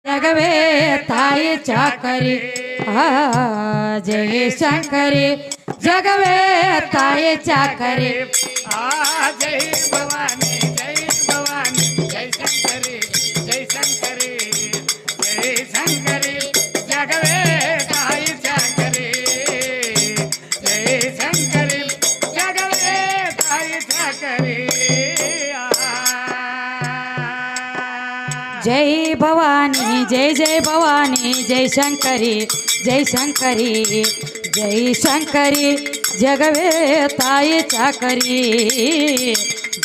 ಜಗವೇ ತಾಯಿ ಚಾಕರಿ ಜಯ ಶಂಕರಿ ಜಗವೇ ತಾಯಿ ಚಾಕರಿ ಜೈ ಭವಾನಿ ಜೈ ಭವಾನಿ ಜೈ ಶಂಕರಿ ಜೈ ಶಂಕರಿ ಜೈ ಶಂಕರಿ ಜಗವೇ ತಾಯಿ ಚಾಕರಿ ಜೈ ಶಂಕರಿ ಜಗವೇ ತಾಯಿ ಚಾಕರಿ ಜೈ ಭವಾನಿ ಜೈ ಜೈ ಭವಾನಿ ಜೈ ಶಂಕರಿ ಜೈ ಶಂಕರಿ ಜೈ ಶಂಕರಿ ಜಗವೇ ತಾಯಿ ಚಾಕರಿ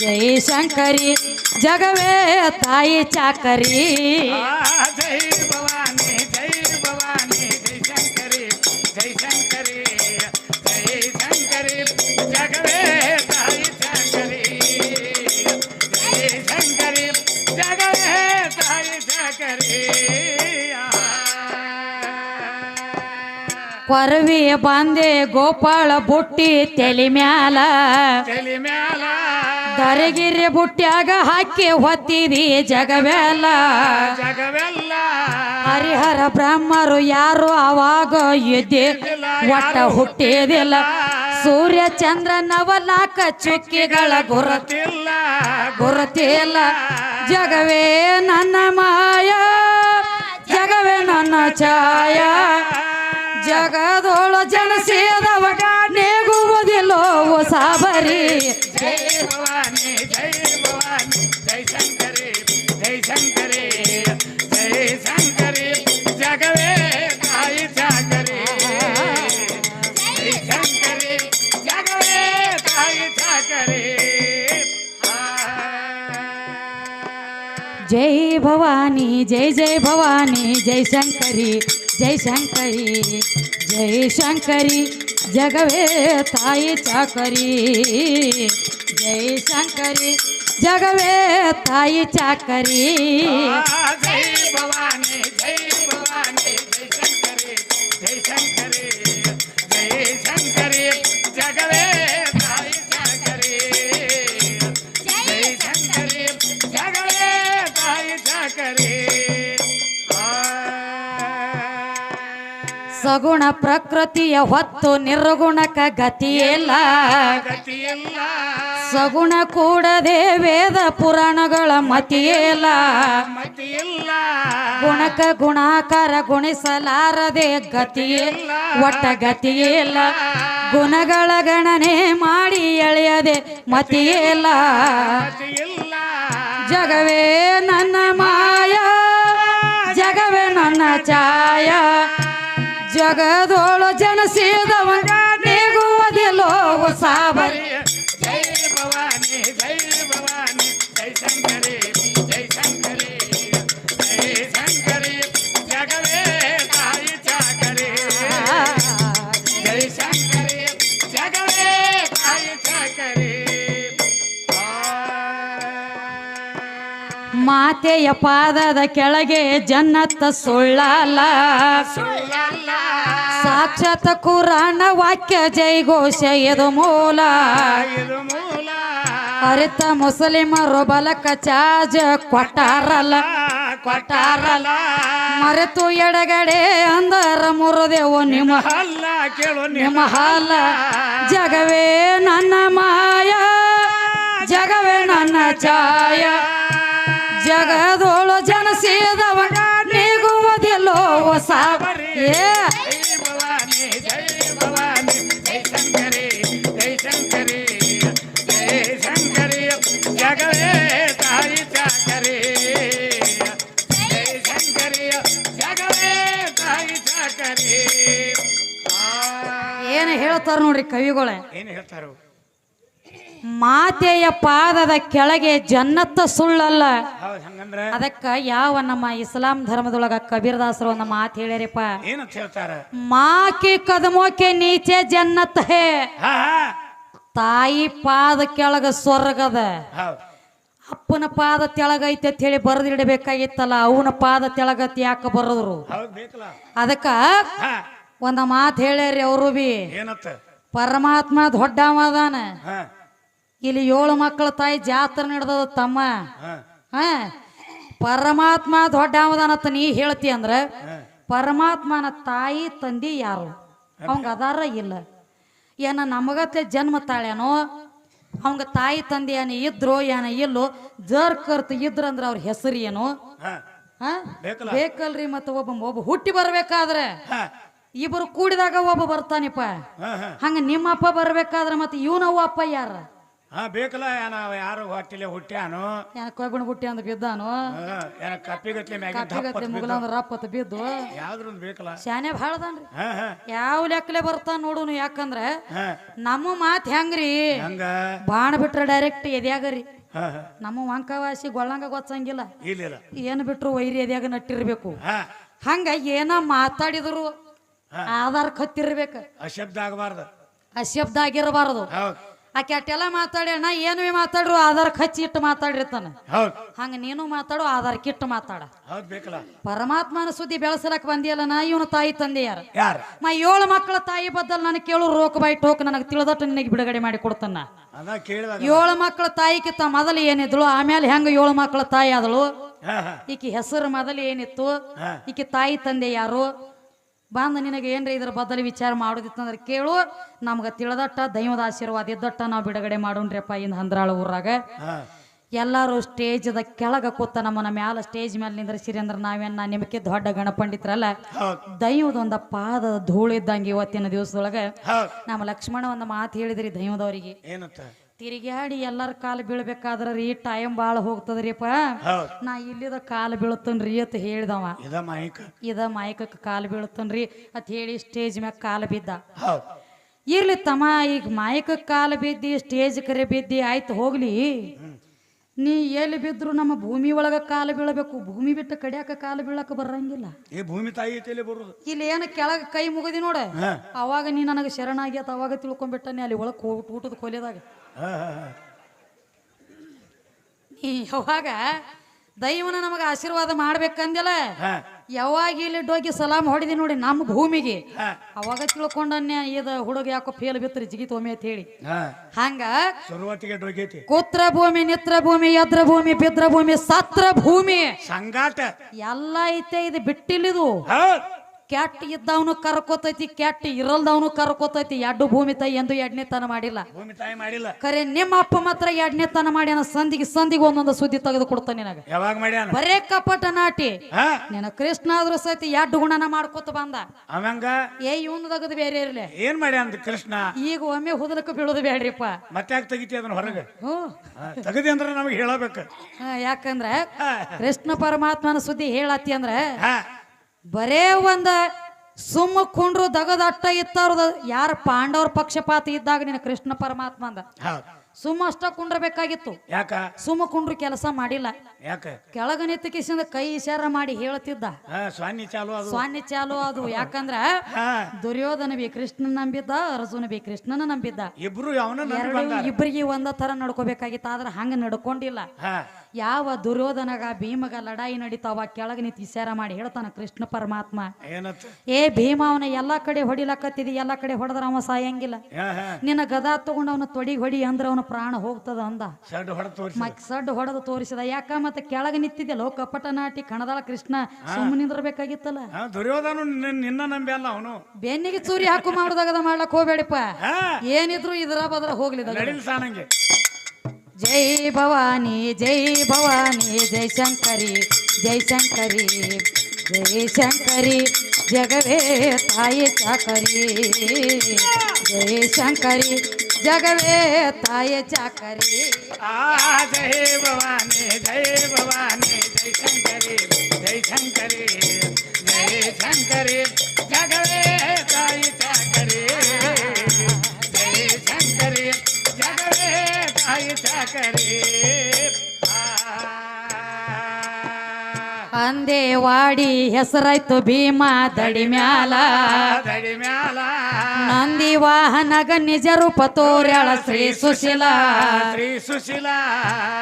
ಜೈ ಶಂಕರಿ ಜಗವೇ ತಾಯಿ ಚಾಕರಿ ಜೈ ಭವಾನಿ ಜೈ ಭವಾನಿ ಜೈ ಶಂಕರಿ ಜೈ ಶಂಕರಿ ಜೈ ಶಂಕರಿ ಜಗವೇ ತಾಯಿ ಚಾಕರಿ ಜೈ ಶಂಕರಿ ಜಗವೇ ತಾಯಿ ಚಾಕರಿ ಕೊರವಿಯ ಬಾಂದೆ ಗೋಪಾಳ ಬುಟ್ಟಿ ತಲೆ ಮ್ಯಾಲ ತಲೆ ಮ್ಯಾಲ ದರಗಿರಿ ಬುಟ್ಟ್ಯಾಗ ಹಾಕಿ ಹೊತ್ತಿದಿ ಜಗವೆಲ್ಲ ಜಗವೆಲ್ಲ ಹರಿಹರ ಬ್ರಹ್ಮರು ಯಾರು ಅವಾಗ ಯುದ್ಧೆ ಒಟ್ಟ ಹುಟ್ಟಿದಿಲ್ಲ ಸೂರ್ಯ ಚಂದ್ರ ನವಲಾಕ ಚುಕ್ಕಿಗಳ ಗುರುತಿಲ್ಲ ಗುರುತಿಲ್ಲ ಜಗವೇ ನನ್ನ ಮಾಯ ಜಗವೇ ನನ್ನ ಛಾಯ ಜಗದೋಳು ಜನಸಿದವಾಗ ನೇಗುವುದಿಲ್ಲೋ ಸಾಬರಿ ಜೈ ಭವಾನಿ ಜೈ ಭವಾನಿ ಜೈ ಶಂಕರಿ ಜೈ ಶಂಕರಿ ಜೈ ಶಂಕರಿ ಜಗವೇ ತಾಯಿ ಚಾಕರಿ ಜೈ ಶಂಕರಿ ಜಗವೇ ತಾಯಿ ಚಾಕರಿ ಜೈ ಭವಾನಿ ಜೈ ಜೈ ಭವಾನಿ ಜೈ ಶಂಕರಿ ಜೈ ಶಂಕರಿ ಜೈ ಶಂಕರಿ ಜಗವೇ ತಾಯಿ ಚಾಕರಿ ಜೈ ಶಂಕರಿ ಜಗವೇ ತಾಯಿ ಚಾಕರಿ ಜೈ ಭವಾನಿ ಜೈ ಭವಾನಿ ಜೈ ಶಂಕರಿ ಜೈ ಶಂಕರಿ ಜೈ ಶಂಕರಿ ಜಗವೇ ತಾಯಿ ಚಾಕರಿ ಜೈ ಶಂಕರಿ ಜಗವೇ ತಾಯಿ ಚಾಕರಿ ಸಗುಣ ಪ್ರಕೃತಿಯ ಹೊತ್ತು ನಿರ್ಗುಣಕ ಗತಿಯಿಲ್ಲ ಗತಿಯಿಲ್ಲ ಸಗುಣ ಕೂಡದೆ ವೇದ ಪುರಾಣಗಳ ಮತಿಯಿಲ್ಲ ಮತಿಯಿಲ್ಲ ಗುಣಕ ಗುಣಾಕಾರ ಗುಣಿಸಲಾರದೆ ಗತಿಯಿಲ್ಲ ಒಟ್ಟ ಗತಿಯಿಲ್ಲ ಗುಣಗಳ ಗಣನೆ ಮಾಡಿ ಎಳೆಯದೆ ಮತಿಯಿಲ್ಲ ಮತಿಯಿಲ್ಲ ಜಗವೇ ನನ್ನ ಮಾಯ ಜಗವೇ ನನ್ನ ಛಾಯ ಜಗದೋಳು ಜನಸಿದವಂಗ ನೇಗುವುದಿಲ್ಲೋ ಸಾಬರಿ ಜೈ ಭವಾನಿ ಜೈ ಭವಾನಿ ಜೈ ಶಂಕರಿ ಜೈ ಶಂಕರಿ ಜೈ ಶಂಕರಿ ಜಗವೇ ತಾಯಿ ಚಾಕರಿ ಜೈ ಶಂಕರಿ ಜಗವೇ ತಾಯಿ ಚಾಕರಿ ಮಾತೆಯ ಪಾದದ ಕೆಳಗೆ ಜನ್ನತ್ತ ಸುಳ್ಳಲ್ಲ ಸುಳ್ಳಲ್ಲ ಸಾಕ್ಷಾತ್ ಕುರಾನ ವಾಕ್ಯ ಜೈಘೋಷ ಇದು ಮೂಲ ಇದು ಮೂಲ ಅರಿತ ಮುಸ್ಲಿಮರು ಬಲಕ ಚಾಜ ಕೊಟ್ಟಾರಲ್ಲ ಕೊಟ್ಟಾರಲ್ಲ ಮರೆತು ಎಡಗಡೆ ಅಂದರ ಮುರುದೆವು ನಿಮ್ಮ ಅಲ್ಲ ಕೇಳು ನಿಮ್ಮ ಹಾಲ ಜಗವೇ ನನ್ನ ಮಾಯ ಜಗವೇ ನನ್ನ ಛಾಯ ಜಗದೋಳು ಜನಸಿದವಂಗ ನೀಗುವುದಿಲ್ಲೋ ಸಾಬರಿ ಜೈ ಭವಾನಿ ಜೈ ಭವಾನಿ ಜೈ ಶಂಕರಿ ಜೈ ಶಂಕರಿ ಜೈ ಶಂಕರಿ ಜಗವೇ ತಾಯಿ ಚಾಕರಿ ಜೈ ಶಂಕರಿ ಜಗವೇ ತಾಯಿ ಚಾಕರಿ ಏನು ಹೇಳ್ತಾರ ನೋಡ್ರಿ ಕವಿಗಳೇ ಏನು ಹೇಳ್ತಾರು ಮಾತೆಯ ಪಾದದ ಕೆಳಗೆ ಜನ್ನತ್ತ ಸುಳ್ಳಲ್ಲ ಹೌದು ಹಂಗಂದ್ರ ಅದಕ್ಕ ಯಾವ ನಮ್ಮ ಇಸ್ಲಾಂ ಧರ್ಮದೊಳಗ ಕಬೀರದಾಸರು ಒಂದು ಮಾತು ಹೇಳ್ಯಾರಪ್ಪ ಏನಂತ ಹೇಳ್ತಾರ ಮಾಕಿ ಕದಮೋಕೆ ನೀಚೆ ಜನ್ನತ್ ಹೇ ಹಾ ತಾಯಿ ಪಾದ ಕೆಳಗ ಸ್ವರ್ಗದ ಹೌದು ಅಪ್ಪನ ಪಾದ ತೆಳಗೈತೆ ಅಂತ ಹೇಳಿ ಬರೆದಿಡಬೇಕಾಗಿತ್ತಲ್ಲ ಅವನ ಪಾದ ತೆಳಗತಿ ಯಾಕೆ ಬರದ್ರು ಹೌದು ಬೇಕಲ್ಲ ಅದಕ್ಕ ಹಾ ಒಂದ ಮಾತು ಹೇಳ್ಯಾರಿ ಅವರು ಬಿ ಏನತ್ತ ಪರಮಾತ್ಮ ದೊಡ್ಡವ ಅದಾನ ಹಾ ಇಲ್ಲಿ 7 ಮಕ್ಕಳ ತಾಯಿ ಜಾತ್ರೆ ನಡೆದದ ತಮ್ಮ ಹಾ ಹ ಪರಮಾತ್ಮ ದೊಡ್ಡವದಾನತ್ತ ನೀ ಹೇಳ್ತಿ ಅಂದ್ರ ಪರಮಾತ್ಮನ ತಾಯಿ ತಂದಿ ಯಾರು ಅವಂಗ ಅದಾರ ಇಲ್ಲ ಏನ ನಮಗತ್ಲೆ ಜನ್ಮ ತಾಳ್ಯಾನೋ ಅವಂಗ ತಾಯಿ ತಂದೆ ಏನ ಇದ್ರು ಏನ ಇಲ್ಲೋ ಜರ್ ಕರ್ತ ಇದ್ರಂದ್ರ ಅವ್ರ ಹೆಸರು ಏನು ಬೇಕಲ್ರಿ ಮತ್ತ ಒಬ್ಬ ಹುಟ್ಟಿ ಬರ್ಬೇಕಾದ್ರೆ ಇಬ್ಬರು ಕೂಡಿದಾಗ ಒಬ್ಬ ಬರ್ತಾನಿಪ್ಪ ಹಂಗ ನಿಮ್ಮ ಅಪ್ಪ ಬರ್ಬೇಕಾದ್ರ ಮತ್ತ ಇವನವ್ವ ಅಪ್ಪ ಯಾರ ಬೇಕಲ್ಲ ಯಾರು ಹೊಟ್ಟಿಲೆ ಹುಟ್ಟ್ಯಾನು ಕೊಬ್ಬಣ ಹುಟ್ಟಿ ಅಂದ್ ಬಿದ್ದಾನು ಕಪ್ಪಿಗತ್ಲೆ ಮುಗಲಂದ್ರ ರಪ್ಪತ್ ಬಿದ್ದು ಯಾವ್ದ್ರ ಬೇಕಲ್ಲ ಶಾನೆ ಭಾಳದನ್ರಿ ಯಾವ ಲೆಕ್ಕಲೆ ಬರ್ತಾನ ನೋಡುನು ಯಾಕಂದ್ರ ನಮ್ಮ ಮಾತ್ ಹೆಂಗ್ರಿ ಬಾಣ ಬಿಟ್ರ ಡೈರೆಕ್ಟ್ ಎದ್ಯಾಗರಿ ನಮ್ಮ ವಂಕವಾಸಿ ಗೊಳ್ಳಂಗ ಗೊತ್ತಂಗಿಲ್ಲ ಏನ್ ಬಿಟ್ರು ವೈರಿ ಎದ್ಯಾಗ ನಟ್ಟಿರ್ಬೇಕು ಹಂಗ ಏನ ಮಾತಾಡಿದ್ರು ಆಧಾರ್ ಕತ್ತಿರ್ಬೇಕ ಅಶಬ್ದ ಆಗಬಾರ್ದು ಅಶಬ್ದ ಆಗಿರಬಾರದು ಆಕೆ ಅಟ್ಟೆಲ್ಲ ಮಾತಾಡ್ಯಾಣ ಏನು ಮಾತಾಡ್ರು ಆಧಾರ್ ಹಚ್ಚಿ ಇಟ್ಟು ಮಾತಾಡಿರ್ತಾನ ಹಂಗ ನೀನು ಮಾತಾಡು ಆಧಾರ್ ಕಿಟ್ಟು ಮಾತಾಡ ಪರಮಾತ್ಮನ ಸುದ್ದಿ ಬೆಳೆಸಲಕ್ ಬಂದಿಯಲ್ಲ ನಾ ಇವನು ತಾಯಿ ತಂದೆ ಯಾರ 7 ಮಕ್ಕಳ ತಾಯಿ ಬದ್ದಲ್ ನನಗೆ ಕೇಳು ರೋಕ್ ಬೈ ಟೋಕ್ ನನಗೆ ತಿಳಿದಟ್ಟು ನಿನಗೆ ಬಿಡುಗಡೆ ಮಾಡಿ ಕೊಡ್ತಾನ 7 ಮಕ್ಕಳ ತಾಯಿಕಿತ್ತ ಮೊದಲು ಏನಿದ್ಳು ಆಮೇಲೆ ಹೆಂಗ 7 ಮಕ್ಕಳ ತಾಯಿ ಆದಳು ಈಕಿ ಹೆಸರು ಮೊದಲು ಏನಿತ್ತು ಈಕಿ ತಾಯಿ ತಂದೆ ಯಾರು ಬಂದ ನಿನಗೆ ಏನ್ರಿ ಇದ್ರ ಬದಲು ವಿಚಾರ ಮಾಡೋದಿತ್ತಂದ್ರೆ ಕೇಳು ನಮ್ಗ ತಿಳಿದಟ್ಟ ದೈವದ ಆಶೀರ್ವಾದ ಇದ್ದಟ್ಟ ನಾವು ಬಿಡುಗಡೆ ಮಾಡೋಣ್ರಿಪ್ಪ ಇಂದ ಹಂದ್ರಾಳ ಊರಾಗ ಎಲ್ಲಾರು ಸ್ಟೇಜ್ದ ಕೆಳಗ ಕೂತ ನಮ್ಮನ್ನ ಮ್ಯಾಲ ಸ್ಟೇಜ್ ಮೇಲೆ ನಿಂದ್ರಸಿರಿ ಅಂದ್ರ ನಾವೇನ ನಿಮಕ್ಕೆ ದೊಡ್ಡ ಗಣಪಂಡಿತ್ರಲ್ಲ ದೈವದೊಂದ ಪಾದ ಧೂಳಿದ್ದಂಗೆ ಇವತ್ತಿನ ದಿವಸದೊಳಗ ನಮ್ಮ ಲಕ್ಷ್ಮಣ ಒಂದ ಮಾತು ಹೇಳಿದ್ರಿ ದೈವದವರಿಗೆ ತಿರುಗಾಡಿ ಎಲ್ಲಾರ ಕಾಲು ಬೀಳ್ಬೇಕಾದ್ರ ರೀ ಟೈಮ್ ಬಾಳ ಹೋಗ್ತದ್ರಿಪ್ಪ ನಾ ಇಲ್ಲಿದ ಕಾಲು ಬೀಳತನ್ರಿ ಅಂತ ಹೇಳಿದವ ಇದ ಮಾಯಕಕ್ಕೆ ಕಾಲು ಬೀಳತನ್ರಿ ಅಂತ ಹೇಳಿ ಸ್ಟೇಜ್ ಮ್ಯಾಗ ಕಾಲು ಬಿದ್ದ ಇರ್ಲಿ ತಮ್ಮ ಈಗ ಮಾಯಕಕ್ಕೆ ಕಾಲು ಬಿದ್ದಿ ಸ್ಟೇಜ್ ಕರೆ ಬಿದ್ದಿ ಆಯ್ತು ಹೋಗ್ಲಿ ನೀ ಎಲ್ಲಿ ಬಿದ್ರು ನಮ್ಮ ಭೂಮಿ ಒಳಗ ಕಾಲು ಬೀಳಬೇಕು ಭೂಮಿ ಬಿಟ್ಟು ಕಡಿಯಾಕ ಕಾಲು ಬೀಳಕ ಬರಂಗಿಲ್ಲ ಭೂಮಿ ತಾಯಿ ಇಲ್ಲಿ ಏನ ಕೆಳಗ ಕೈ ಮುಗದಿ ನೋಡ ಅವಾಗ ನೀ ನನಗೆ ಶರಣಾಗ್ಯತ ಅವಾಗ ತಿಳ್ಕೊಂಡ್ಬಿಟ್ಟನೆ ಅಲ್ಲಿ ಒಳಗ್ ಊಟದ ಕೊಲೆದಾಗ ನೀ ಯಾವಾಗ ದೈವನ ನಮಗ ಆಶೀರ್ವಾದ ಮಾಡ್ಬೇಕಂದಿಲ್ಲ ಯಾವಾಗ ಇಲ್ಲಿ ಡೋಗಿ ಸಲಾಮ್ ಹೊಡಿದಿ ನೋಡಿ ನಮ್ಮ ಭೂಮಿಗೆ ಅವಾಗ ತಿಳ್ಕೊಂಡನ್ಯ ಇದ ಹುಡುಗ ಯಾಕೋ ಫೇಲ್ ಬಿತ್ತರಿ ಜಿಗಿತ್ ಒಮ್ಮೆ ಅಂತ ಹೇಳಿ ಹಂಗ ಕುತ್ರ ಭೂಮಿ ನಿತ್ರ ಭೂಮಿ ಯದ್ರ ಭೂಮಿ ಬಿದ್ರ ಭೂಮಿ ಸತ್ರ ಭೂಮಿ ಸಂಗಾಟ ಎಲ್ಲ ಐತೆ ಇದು ಬಿಟ್ಟಿಲ್ಲಿದು ಕೆಟ್ಟ ಇದ್ದವನು ಕರ್ಕೋತೈತಿ ಕೆಟ್ಟ ಇರಲ್ದವನು ಕರ್ಕೋತೈತಿ ಎರಡು ಭೂಮಿ ತಾಯಿ ಎಂದು ಎರಡನೇ ತನ ಮಾಡಿಲ್ಲ ಖರೆ ನಿಮ್ಮ ಅಪ್ಪ ಮಾತ್ರ ಎರಡನೇ ತನ ಮಾಡ್ಯಾನ ಸಂದಿಗೆ ಒಂದೊಂದು ಸುದ್ದಿ ತೆಗೆದು ಕೊಡ್ತಾನೆ ನಿನಗ ಬರೇ ಕಪಟ ನಾಟಿ ನಿನ ಕೃಷ್ಣ ಆದ್ರೂ ಸಹಿತ ಎರಡು ಗುಣನ ಮಾಡ್ಕೋತ ಬಂದ ಏ ಇವನು ತೆಗದು ಬೇರೆ ಇರ್ಲಿ ಏನ್ ಮಾಡ್ಯ ಕೃಷ್ಣ ಈಗ ಒಮ್ಮೆ ಹುದಲಕ್ಕೆ ಬೀಳೋದು ಬೇಡ್ರಿಪ್ಪ ಮತ್ತೆ ತೆಗಿತಿ ಅದನ್ನ ಹೊರಗೆ ತೆಗದಿ ಅಂದ್ರೆ ನಮಗೆ ಹೇಳಬೇಕು ಯಾಕಂದ್ರ ಕೃಷ್ಣ ಪರಮಾತ್ಮನ ಸುದ್ದಿ ಹೇಳತ್ತಿ ಅಂದ್ರ ಬರೇ ಒಂದ ಸುಮ್ಮ ಕುಂಡ್ರು ದಗದಟ್ಟ ಇತ್ತಾರದ ಯಾರ ಪಾಂಡವ್ರ ಪಕ್ಷಪಾತ ಇದ್ದಾಗ ನೀನು ಕೃಷ್ಣ ಪರಮಾತ್ಮ ಅಂದ ಸುಮ್ಮ ಅಷ್ಟ ಕುಂಡ್ರಬೇಕಾಗಿತ್ತು ಸುಮ್ಮ ಕುಂಡ್ರು ಕೆಲಸ ಮಾಡಿಲ್ಲ ಕೆಳಗ ನಿಂತ ಕಿಸಿಂದ ಕೈ ಇಶಾರ ಮಾಡಿ ಹೇಳ್ತಿದ್ದ ಸ್ವಾನ್ಯ ಚಾಲು ಅದು ಯಾಕಂದ್ರ ದುರ್ಯೋಧನ ಬಿ ಕೃಷ್ಣನ ನಂಬಿದ್ದ ಅರ್ಜುನ ಬಿ ಕೃಷ್ಣನ ನಂಬಿದ್ದ ಇಬ್ಬರಿಗೆ ಒಂದ ತರ ನಡ್ಕೋಬೇಕಾಗಿತ್ತು ಆದ್ರ ಹಂಗ ನಡ್ಕೊಂಡಿಲ್ಲ ಯಾವ ದುರ್ಯೋಧನಗ ಭೀಮಗ ಲಡಾಯಿ ನಡೀತಾವ ಕೆಳಗ ನಿಂತ ಇಶಾರ ಮಾಡಿ ಹೇಳ್ತಾನ ಕೃಷ್ಣ ಪರಮಾತ್ಮ ಏ ಭೀಮ ಅವನ ಎಲ್ಲಾ ಕಡೆ ಹೊಡಿಲಕತ್ತಿದಿ ಎಲ್ಲಾ ಕಡೆ ಹೊಡೆದ್ರ ಅವ ಸಾಯಂಗಿಲ್ಲ ನಿನ್ನ ಗದಾ ತಗೊಂಡ ಅವನ ತೊಡಿಗೆ ಹೊಡಿ ಅಂದ್ರ ಅವನ ಪ್ರಾಣ ಹೋಗ್ತದ ಅಂದ ಸಡ್ಡು ಹೊಡೆದು ತೋರಿಸಿದ ಯಾಕ ಮತ್ತೆ ಕೆಳಗ ನಿಂತಿದ್ಯಲ್ಲ ಕಪಟ ನಾಟಿ ಕಣದಾಳ ಕೃಷ್ಣ ಸುಮ್ಮನೆ ನಿಂದ್ರಬೇಕಾಗಿತ್ತಲ್ಲ ದುರ್ಯೋಧನ ನಿನ್ನ ನಂಬಿ ಅಲ್ಲ ಅವನು ಬೆನ್ನಿಗೆ ಚೂರಿ ಹಾಕು ಮಾಡುದಾಗದ ಮಾಡ್ಲಕ್ ಹೋಗ್ಬೇಡಿಪ್ಪ ಏನಿದ್ರು ಇದ್ರ ಬದ್ರ ಹೋಗ್ಲಿ ಜೈ ಭವಾನಿ ಜೈ ಭವಾನಿ ಜೈ ಶಂಕರಿ ಜೈ ಶಂಕರಿ ಜೈ ಶಂಕರಿ ಜಗವೇ ತಾಯಿ ಚಾಕರಿ ಜೈ ಶಂಕರಿ ಜಗವೇ ತಾಯಿ ಚಾಕರಿ ಜೈ ಭವಾನಿ ಜೈ ಭವಾನಿ ಜೈ ಶಂಕರಿ ಜೈ ಶಂಕರಿ ಜೈ ಶಂಕರಿ ಜಗವೇ ತಾಯಿ ಚಾಕರಿ ಜೈ ಶಂಕರಿ ಜಗವೇ ತಾಯಿ ಚಾಕರಿ ಅಂದೇವಾಡಿ ಹೆಸರಾಯ್ತು ಭೀಮ ದಡಿ ಮ್ಯಾಲ ನಂದಿ ವಾಹನಗ ನಿಜ ರೂಪ ತೋರ್ಯಾಳ ಶ್ರೀ ಸುಶೀಲ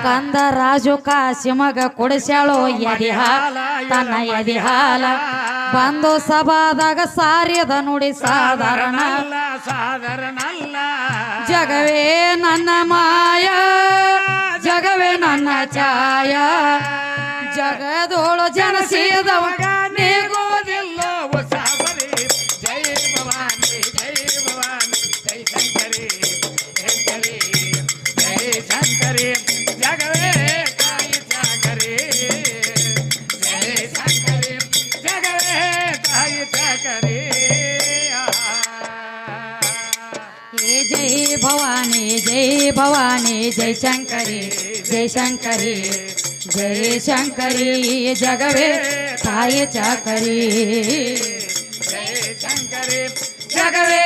ಕಂದ ರಾಜು ಕಾಶಿಮಗ ಕುಡಿಸ್ಯಾಳೋ ಎದಿ ಹಾಲ ತನ್ನ ಎದಿ ಹಾಲ ಬಂದು ಸಭಾದಾಗ ಸಾರ್ಯದ ನುಡಿ ಸಾಧಾರಣ ಜಗವೇ ನನ್ನ ಮಾಯ ಜಗವೇ ನನ್ನ ಛಾಯ ಜಗದೋಳು ಜನಸಿದವಾಗ ನೀಗೋದಿಲ್ಲ ಸಾಬರಿ ಜೈ ಭವಾನಿ ಜೈ ಭವಾನಿ ಜೈ ಶಂಕರಿ ಶಂಕರಿ ಜೈ ಶಂಕರಿ ಜಗವೇ ತಾಯಿ ಚಾಕರಿ ಜೈ ಶಂಕರಿ ಜಗವೇ ತಾಯಿ ಚಾಕರಿ ಜೈ ಭವಾನಿ ಜೈ ಭವಾನಿ ಜೈ ಶಂಕರಿ ಜೈ ಶಂಕರಿ ಜೈ ಶಂಕರಿ ಜಗವೇ ತಾಯಿ ಚಾಕರಿ ಜೈ ಶಂಕರಿ ಜಗವೇ